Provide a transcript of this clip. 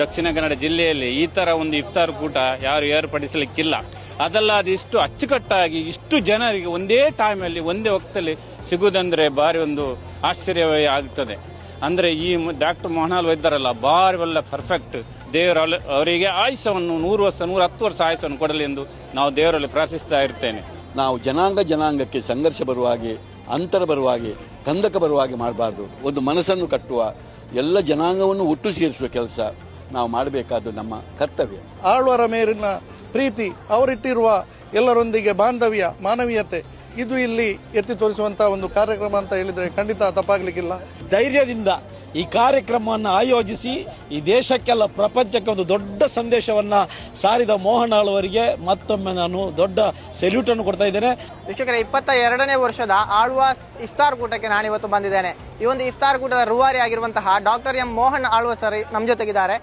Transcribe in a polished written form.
ದಕ್ಷಿಣ ಕನ್ನಡ ಜಿಲ್ಲೆಯಲ್ಲಿ ಈ ತರ ಒಂದು ಇಫ್ತಾರ್ ಕೂಟ ಯಾರು ಏರ್ಪಡಿಸಲಿಕ್ಕಿಲ್ಲ. ಅದೆಲ್ಲ ಅದು ಇಷ್ಟು ಅಚ್ಚುಕಟ್ಟಾಗಿ ಇಷ್ಟು ಜನರಿಗೆ ಒಂದೇ ಟೈಮಲ್ಲಿ ಒಂದೇ ವಕ್ತಲ್ಲಿ ಸಿಗುವುದಂದ್ರೆ ಬಾರಿ ಒಂದು ಆಶ್ಚರ್ಯವೇ ಆಗ್ತದೆ. ಅಂದ್ರೆ ಈ ಡಾಕ್ಟರ್ ಮೋಹನ್ ವೈದ್ಯರಲ್ಲ ಬಾರಿ ಒಳ್ಳೆ ಪರ್ಫೆಕ್ಟ್. ದೇವರ ಅವರಿಗೆ ಆಯುಷ್ಯವನ್ನು 100 ವರ್ಷ 110 ವರ್ಷ ಆಯುಷ್ಯವನ್ನು ಕೊಡಲಿ ಎಂದು ನಾವು ದೇವರಲ್ಲಿ ಪ್ರಾರ್ಥಿಸ್ತಾ ಇರ್ತೇನೆ. ನಾವು ಜನಾಂಗಕ್ಕೆ ಸಂಘರ್ಷ ಬರುವ ಹಾಗೆ, ಅಂತರ ಬರುವ ಹಾಗೆ, ಕಂದಕ ಬರುವ ಹಾಗೆ ಮಾಡಬಾರ್ದು. ಒಂದು ಮನಸ್ಸನ್ನು ಕಟ್ಟುವ, ಎಲ್ಲ ಜನಾಂಗವನ್ನು ಒಟ್ಟು ಸೇರಿಸುವ ಕೆಲಸ ನಾವು ಮಾಡಬೇಕಾದ್ದು ನಮ್ಮ ಕರ್ತವ್ಯ. ಆಳ್ವರ ಮೇಲಿನ ಪ್ರೀತಿ, ಅವರಿಟ್ಟಿರುವ ಎಲ್ಲರೊಂದಿಗೆ ಬಾಂಧವ್ಯ, ಮಾನವೀಯತೆ, ಇದು ಇಲ್ಲಿ ಎತ್ತಿ ತೋರಿಸುವಂತಹ ಒಂದು ಕಾರ್ಯಕ್ರಮ ಅಂತ ಹೇಳಿದ್ರೆ ಖಂಡಿತ ತಪ್ಪಾಗ್ಲಿಕ್ಕಿಲ್ಲ. ಧೈರ್ಯದಿಂದ ಈ ಕಾರ್ಯಕ್ರಮವನ್ನು ಆಯೋಜಿಸಿ ಈ ದೇಶಕ್ಕೆಲ್ಲ, ಪ್ರಪಂಚಕ್ಕೆ ಒಂದು ದೊಡ್ಡ ಸಂದೇಶವನ್ನ ಸಾರಿದ ಮೋಹನ್ ಅವರಿಗೆ ಮತ್ತೊಮ್ಮೆ ನಾನು ದೊಡ್ಡ ಸೆಲ್ಯೂಟ್ ಅನ್ನು ಕೊಡ್ತಾ ಇದ್ದೇನೆ. ವೀಕ್ಷಕರೇ, 22ನೇ ವರ್ಷದ ಆಳ್ವಾಸ್ ಇಫ್ತಾರ್ ಕೂಟಕ್ಕೆ ನಾನಿವತ್ತು ಬಂದಿದ್ದೇನೆ. ಈ ಒಂದು ಇಫ್ತಾರ್ ಕೂಟದ ರೂವಾರಿ ಆಗಿರುವಂತಹ doctor M Mohan Alvas sir ನಮ್ಮ ಜೊತೆಗಿದ್ದಾರೆ.